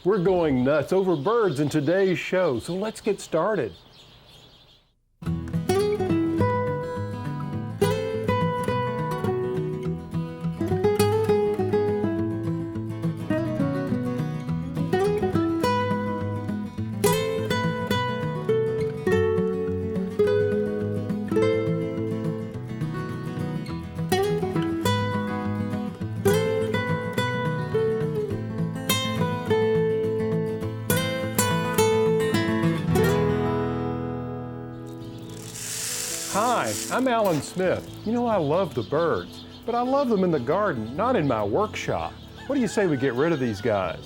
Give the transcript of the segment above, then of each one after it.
We're going nuts over birds in today's show, so let's get started. Hi, I'm Alan Smith. You know I love the birds, but I love them in the garden, not in my workshop. What do you say we get rid of these guys?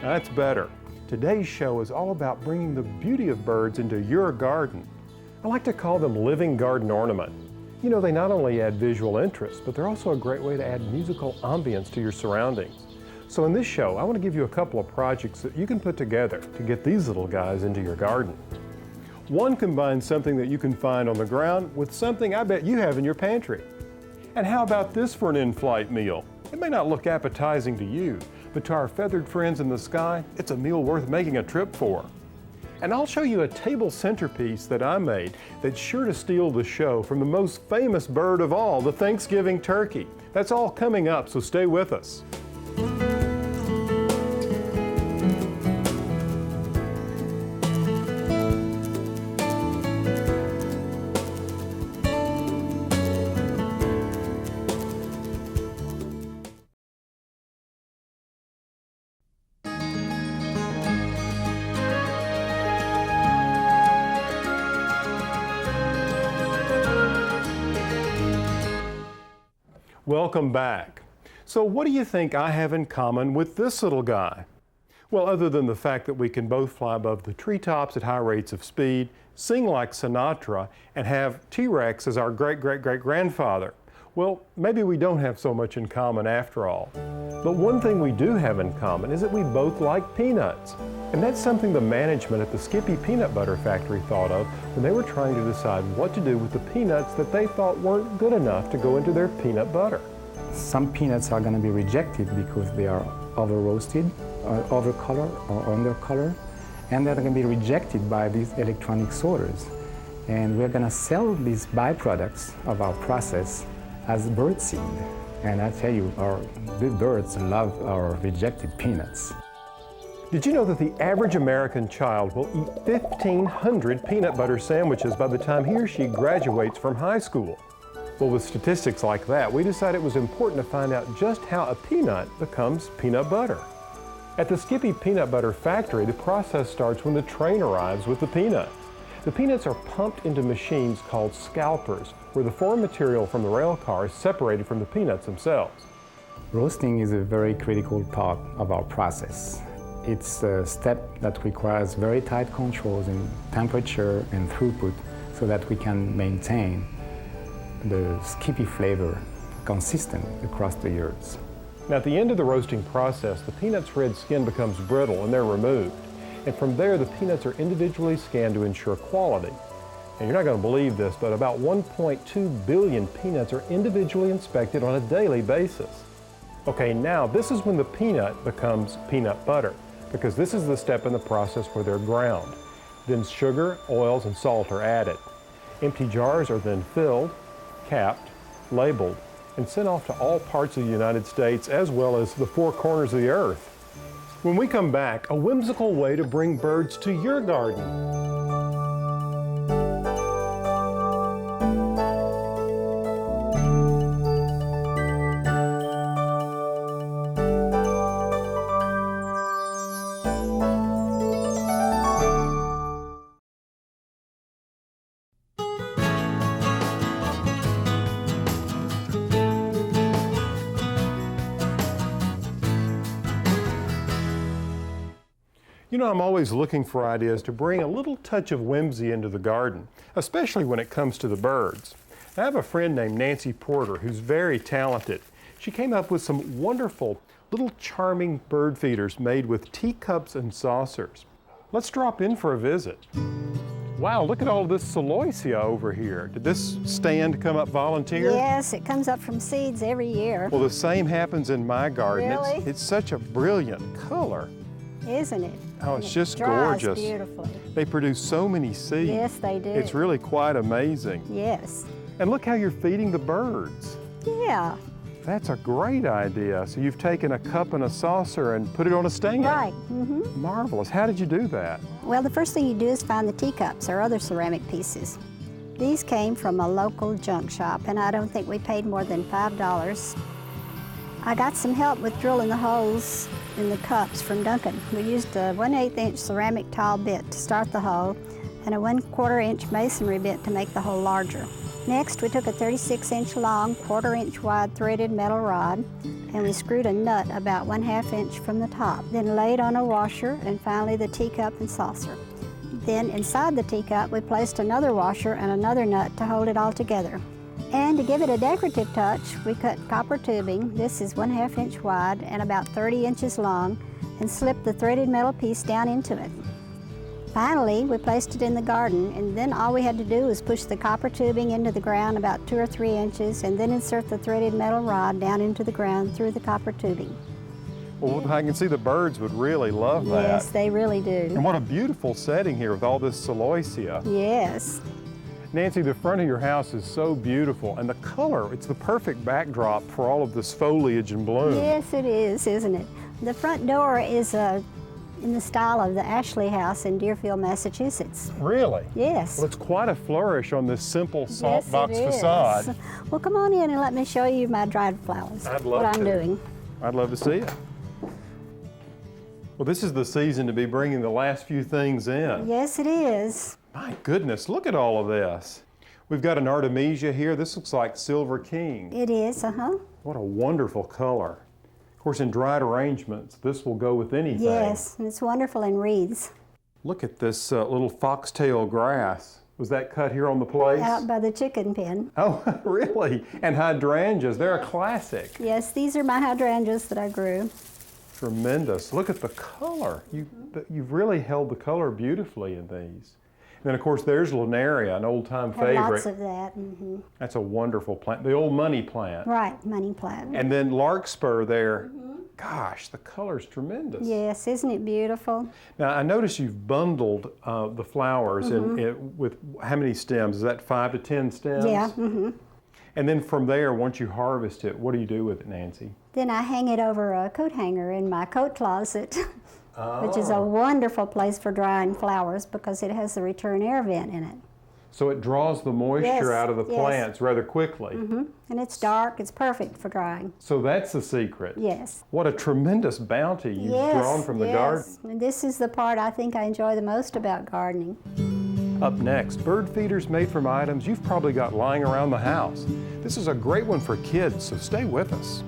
Now, that's better. Today's show is all about bringing the beauty of birds into your garden. I like to call them living garden ornament. You know, they not only add visual interest, but they're also a great way to add musical ambience to your surroundings. So in this show, I want to give you a couple of projects that you can put together to get these little guys into your garden. One combines something that you can find on the ground with something I bet you have in your pantry. And how about this for an in-flight meal? It may not look appetizing to you, but to our feathered friends in the sky, it's a meal worth making a trip for. And I'll show you a table centerpiece that I made that's sure to steal the show from the most famous bird of all, the Thanksgiving turkey. That's all coming up, so stay with us. Welcome back. So what do you think I have in common with this little guy? Well, other than the fact that we can both fly above the treetops at high rates of speed, sing like Sinatra, and have T-Rex as our great-great-great-grandfather. Well, maybe we don't have so much in common after all. But one thing we do have in common is that we both like peanuts. And that's something the management at the Skippy Peanut Butter Factory thought of when they were trying to decide what to do with the peanuts that they thought weren't good enough to go into their peanut butter. Some peanuts are going to be rejected because they are over-roasted, or over-colored, or under-colored, and they're going to be rejected by these electronic sorters. And we're going to sell these byproducts of our process as birdseed. And I tell you, the birds love our rejected peanuts. Did you know that the average American child will eat 1,500 peanut butter sandwiches by the time he or she graduates from high school? Well, with statistics like that, we decided it was important to find out just how a peanut becomes peanut butter. At the Skippy Peanut Butter Factory, the process starts when the train arrives with the peanuts. The peanuts are pumped into machines called scalpers, where the foreign material from the rail car is separated from the peanuts themselves. Roasting is a very critical part of our process. It's a step that requires very tight controls in temperature and throughput so that we can maintain the Skippy flavor consistent across the years. Now, at the end of the roasting process, the peanut's red skin becomes brittle and they're removed. And from there, the peanuts are individually scanned to ensure quality. And you're not going to believe this, but about 1.2 billion peanuts are individually inspected on a daily basis. Okay, now this is when the peanut becomes peanut butter, because this is the step in the process where they're ground. Then sugar, oils, and salt are added. Empty jars are then filled, capped, labeled, and sent off to all parts of the United States as well as the four corners of the earth. When we come back, a whimsical way to bring birds to your garden. You know, I'm always looking for ideas to bring a little touch of whimsy into the garden, especially when it comes to the birds. I have a friend named Nancy Porter who's very talented. She came up with some wonderful little charming bird feeders made with teacups and saucers. Let's drop in for a visit. Wow, look at all this celosia over here. Did this stand come up volunteer? Yes, it comes up from seeds every year. Well, the same happens in my garden. Really? It's such a brilliant color. isn't it? Oh, And it's it just dries gorgeous. beautifully. They produce so many seeds. Yes, they do. It's really quite amazing. Yes. And look how you're feeding the birds. Yeah, That's a great idea. So you've taken a cup and a saucer and put it on a stand. right. Marvelous. How did you do that? Well, the first thing you do is find the teacups or other ceramic pieces. These came from a local junk shop, and I don't think we paid more than $5. I got some help with drilling the holes in the cups from Duncan. We used a 1/8 inch ceramic tile bit to start the hole and a 1/4 inch masonry bit to make the hole larger. Next, we took a 36 inch long, 1/4 inch wide threaded metal rod, and we screwed a nut about 1/2 inch from the top, then laid on a washer, and finally the teacup and saucer. Then inside the teacup, we placed another washer and another nut to hold it all together. And to give it a decorative touch, we cut copper tubing. This is 1/2 inch wide and about 30 inches long, and slipped the threaded metal piece down into it. Finally, we placed it in the garden, and then all we had to do was push the copper tubing into the ground about 2 or 3 inches, and then insert the threaded metal rod down into the ground through the copper tubing. Well, I can see the birds would really love that. Yes, they really And do. what a beautiful setting here with all this celosia. Yes. Nancy, the front of your house is so beautiful, and the color, it's the perfect backdrop for all of this foliage and bloom. Yes, it is, isn't it? The front door is in the style of the Ashley House in Deerfield, Massachusetts. Really? Yes. Well, it's quite a flourish on this simple salt Yes, it box is. facade. Well, come on in and let me show you my dried flowers. I'd love what I'm to. doing. I'd love to see it. Well, this is the season to be bringing the last few things in. Yes, it is. My goodness, look at all of this. We've got an Artemisia here. This looks like Silver King. It is, What a wonderful color. Of course, in dried arrangements, this will go with anything. Yes, and it's wonderful in wreaths. Look at this little foxtail grass. Was that cut here on the place? Out by the chicken pen. Oh, really? And hydrangeas, they're a classic. Yes, these are my hydrangeas that I grew. Tremendous. Look at the color. You've really held the color beautifully in these. And then, of course, there's Linaria, an old-time Have favorite. lots of that. That's a wonderful plant, the old money plant. Right, money plant. And then larkspur there. Gosh, the color's tremendous. Yes, isn't it beautiful? Now, I notice you've bundled the flowers with how many stems? Is that 5 to 10 stems? Yeah. And then from there, once you harvest it, what do you do with it, Nancy? Then I hang it over a coat hanger in my coat closet, which is a wonderful place for drying flowers because it has the return air vent in it. So it draws the moisture Yes, out of the yes. plants rather quickly. And it's dark, it's perfect for drying. So that's the secret. Yes. What a tremendous bounty you've drawn from the garden. And this is the part I think I enjoy the most about gardening. Up next, bird feeders made from items you've probably got lying around the house. This is a great one for kids, so stay with us.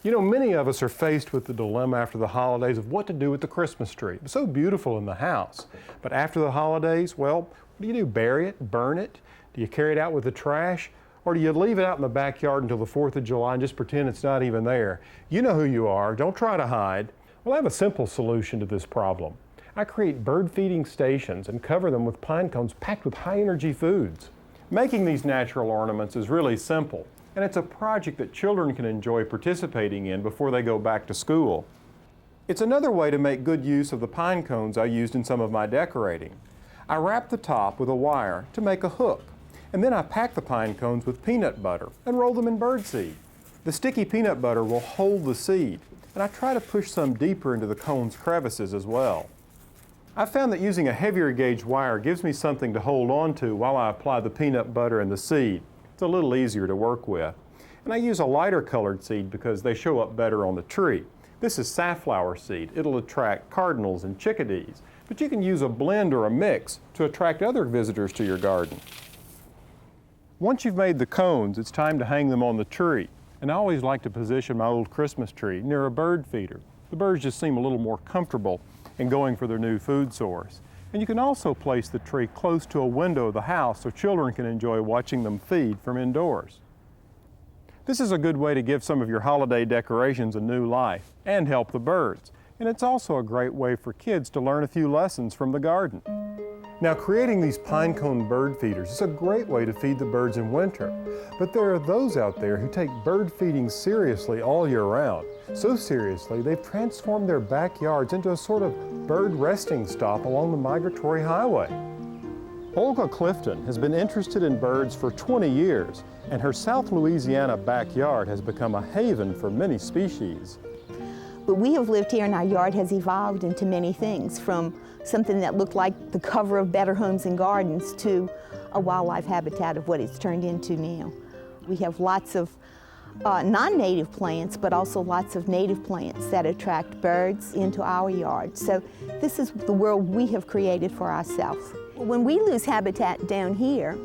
You know, many of us are faced with the dilemma after the holidays of what to do with the Christmas tree. It's so beautiful in the house. But after the holidays, well, what do you do? Bury it? Burn it? Do you carry it out with the trash? Or do you leave it out in the backyard until the 4th of July and just pretend it's not even there? You know who you are. Don't try to hide. Well, I have a simple solution to this problem. I create bird feeding stations and cover them with pine cones packed with high energy foods. Making these natural ornaments is really simple, and it's a project that children can enjoy participating in before they go back to school. It's another way to make good use of the pine cones I used in some of my decorating. I wrap the top with a wire to make a hook, and then I pack the pine cones with peanut butter and roll them in birdseed. The sticky peanut butter will hold the seed, and I try to push some deeper into the cone's crevices as well. I found that using a heavier gauge wire gives me something to hold on to while I apply the peanut butter and the seed. It's a little easier to work with. And I use a lighter colored seed because they show up better on the tree. This is safflower seed. It'll attract cardinals and chickadees, but you can use a blend or a mix to attract other visitors to your garden. Once you've made the cones, it's time to hang them on the tree. And I always like to position my old Christmas tree near a bird feeder. The birds just seem a little more comfortable in going for their new food source. And you can also place the tree close to a window of the house so children can enjoy watching them feed from indoors. This is a good way to give some of your holiday decorations a new life and help the birds. and it's also a great way for kids to learn a few lessons from the garden. Now, creating these pinecone bird feeders is a great way to feed the birds in winter, but there are those out there who take bird feeding seriously all year round. So seriously, they've transformed their backyards into a sort of bird resting stop along the migratory highway. Olga Clifton has been interested in birds for 20 years, and her South Louisiana backyard has become a haven for many species. But we have lived here and our yard has evolved into many things, from something that looked like the cover of Better Homes and Gardens to a wildlife habitat of what it's turned into now. We have lots of non-native plants, but also lots of native plants that attract birds into our yard. So this is the world we have created for ourselves. When we lose habitat down here,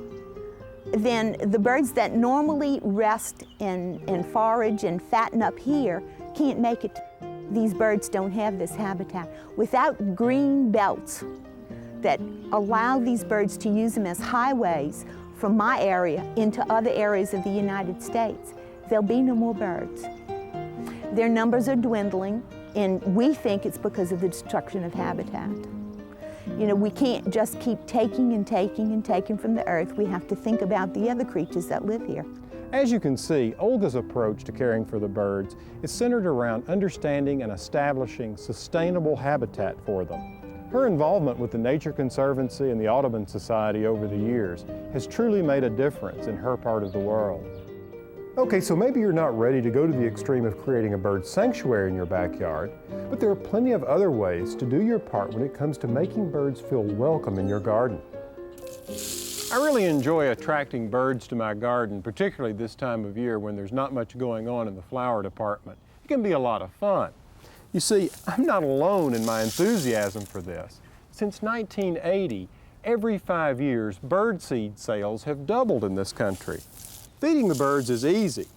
then the birds that normally rest and forage and fatten up here can't make it. These birds don't have this habitat. Without green belts that allow these birds to use them as highways from my area into other areas of the United States, there'll be no more birds. Their numbers are dwindling, and we think it's because of the destruction of habitat. You know, we can't just keep taking and taking and taking from the earth. We have to think about the other creatures that live here. As you can see, Olga's approach to caring for the birds is centered around understanding and establishing sustainable habitat for them. Her involvement with the Nature Conservancy and the Audubon Society over the years has truly made a difference in her part of the world. Okay, so maybe you're not ready to go to the extreme of creating a bird sanctuary in your backyard, but there are plenty of other ways to do your part when it comes to making birds feel welcome in your garden. I really enjoy attracting birds to my garden, particularly this time of year when there's not much going on in the flower department. It can be a lot of fun. You see, I'm not alone in my enthusiasm for this. Since 1980, every 5 years, birdseed sales have doubled in this country. Feeding the birds is easy.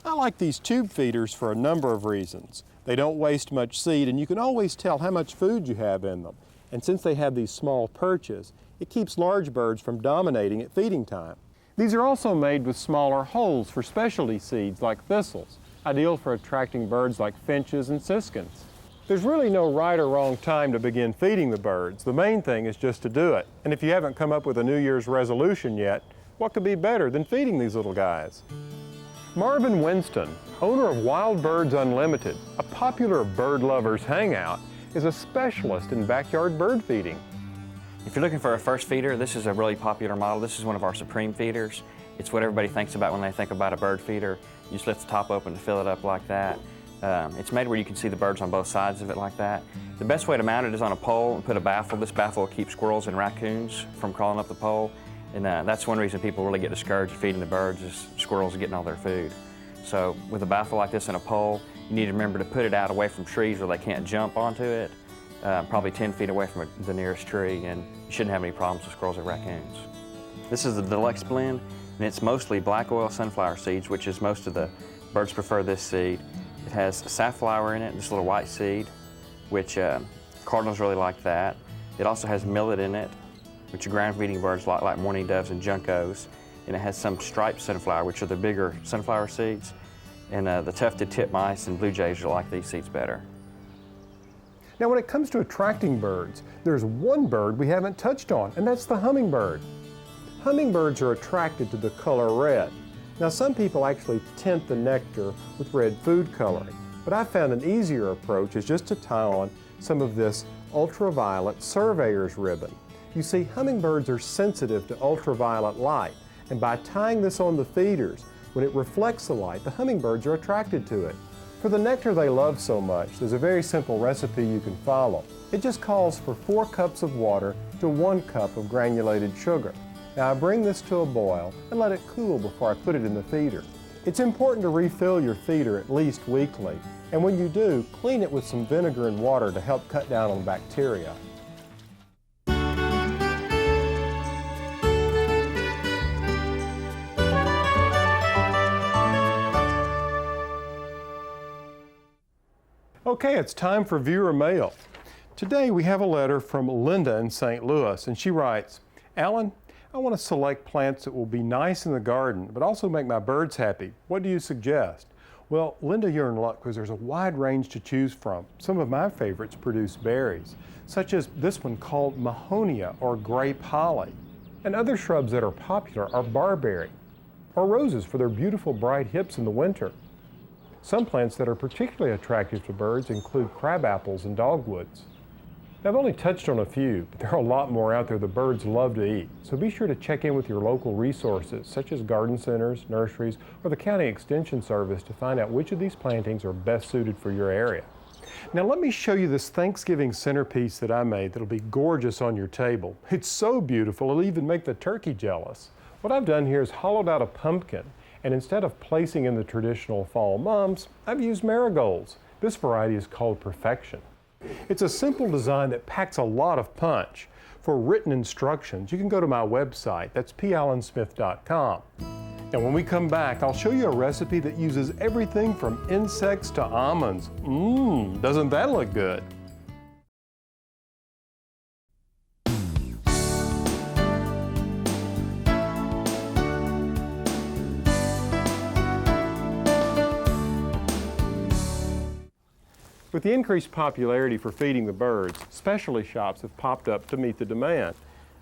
I like these tube feeders for a number of reasons. They don't waste much seed, and you can always tell how much food you have in them. And since they have these small perches, it keeps large birds from dominating at feeding time. These are also made with smaller holes for specialty seeds like thistles, ideal for attracting birds like finches and siskins. There's really no right or wrong time to begin feeding the birds. The main thing is just to do it. And if you haven't come up with a New Year's resolution yet, what could be better than feeding these little guys? Marvin Winston, owner of Wild Birds Unlimited, a popular bird lovers hangout, is a specialist in backyard bird feeding. If you're looking for a first feeder, this is a really popular model. This is one of our Supreme feeders. It's what everybody thinks about when they think about a bird feeder. You just lift the top open to fill it up like that. It's made where you can see the birds on both sides of it like that. The best way to mount it is on a pole and put a baffle. This baffle will keep squirrels and raccoons from crawling up the pole. And that's one reason people really get discouraged feeding the birds is squirrels are getting all their food. So with a baffle like this and a pole, you need to remember to put it out away from trees where they can't jump onto it, probably 10 feet away from the nearest tree, and you shouldn't have any problems with squirrels or raccoons. This is the deluxe blend, and it's mostly black oil sunflower seeds, which is most of the birds prefer this seed. It has safflower in it, this little white seed, which cardinals really like that. It also has millet in it, which ground-feeding birds like mourning doves and juncos. And it has some striped sunflower, which are the bigger sunflower seeds. And the tufted titmice and blue jays will like these seeds better. Now, when it comes to attracting birds, there's one bird we haven't touched on, and that's the hummingbird. Hummingbirds are attracted to the color red. Now, some people actually tint the nectar with red food coloring, but I found an easier approach is just to tie on some of this ultraviolet surveyor's ribbon. You see, hummingbirds are sensitive to ultraviolet light, and by tying this on the feeders, when it reflects the light, the hummingbirds are attracted to it. For the nectar they love so much, there's a very simple recipe you can follow. It just calls for 4 cups of water to 1 cup of granulated sugar. Now I bring this to a boil and let it cool before I put it in the feeder. It's important to refill your feeder at least weekly, and when you do, clean it with some vinegar and water to help cut down on bacteria. Okay, it's time for viewer mail. Today we have a letter from Linda in St. Louis, and she writes, Alan, I want to select plants that will be nice in the garden, but also make my birds happy. What do you suggest? Well, Linda, you're in luck because there's a wide range to choose from. Some of my favorites produce berries, such as this one called Mahonia or grape holly. And other shrubs that are popular are barberry, or roses for their beautiful bright hips in the winter. Some plants that are particularly attractive to birds include crab apples and dogwoods. Now, I've only touched on a few, but there are a lot more out there the birds love to eat. So be sure to check in with your local resources, such as garden centers, nurseries, or the County Extension Service to find out which of these plantings are best suited for your area. Now let me show you this Thanksgiving centerpiece that I made that'll be gorgeous on your table. It's so beautiful, it'll even make the turkey jealous. What I've done here is hollowed out a pumpkin, and instead of placing in the traditional fall mums, I've used marigolds. This variety is called Perfection. It's a simple design that packs a lot of punch. For written instructions, you can go to my website, that's pallansmith.com. And when we come back, I'll show you a recipe that uses everything from insects to almonds. Doesn't that look good? With the increased popularity for feeding the birds, specialty shops have popped up to meet the demand.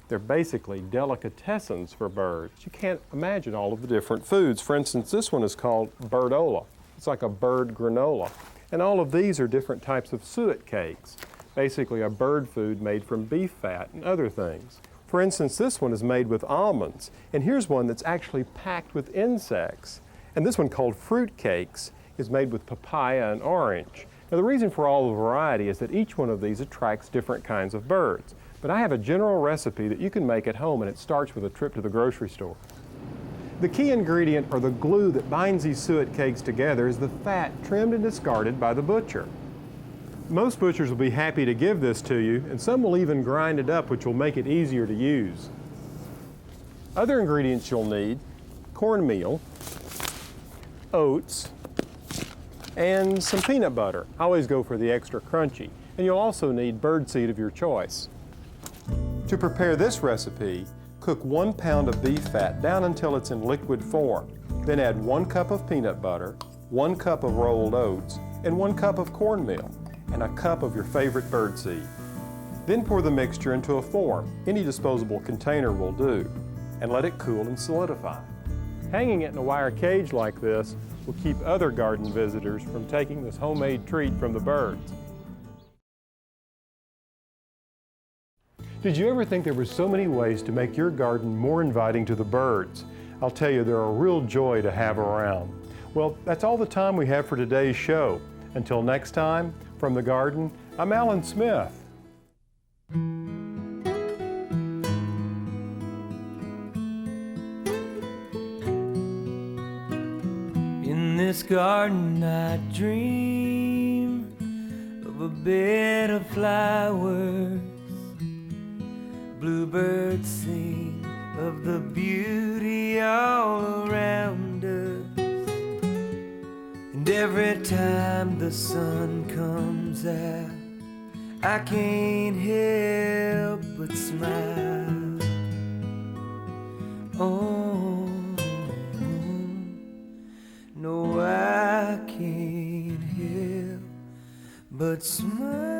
They're basically delicatessens for birds. You can't imagine all of the different foods. For instance, this one is called birdola. It's like a bird granola. And all of these are different types of suet cakes, basically a bird food made from beef fat and other things. For instance, this one is made with almonds. And here's one that's actually packed with insects. And this one, called fruit cakes, is made with papaya and orange. Now, the reason for all the variety is that each one of these attracts different kinds of birds. But I have a general recipe that you can make at home, and it starts with a trip to the grocery store. The key ingredient, or the glue that binds these suet cakes together, is the fat trimmed and discarded by the butcher. Most butchers will be happy to give this to you, and some will even grind it up, which will make it easier to use. Other ingredients you'll need: cornmeal, oats, and some peanut butter. I always go for the extra crunchy. And you'll also need birdseed of your choice. To prepare this recipe, cook 1 pound of beef fat down until it's in liquid form. Then add 1 cup of peanut butter, 1 cup of rolled oats, and 1 cup of cornmeal, and a cup of your favorite birdseed. Then pour the mixture into a form. Any disposable container will do, and let it cool and solidify. Hanging it in a wire cage like this will keep other garden visitors from taking this homemade treat from the birds. Did you ever think there were so many ways to make your garden more inviting to the birds? I'll tell you, they're a real joy to have around. Well, that's all the time we have for today's show. Until next time, from the garden, I'm Alan Smith. In this garden I dream of a bed of flowers. Bluebirds sing of the beauty all around us. And every time the sun comes out, I can't help but smile. Oh, no, I can't help but smile.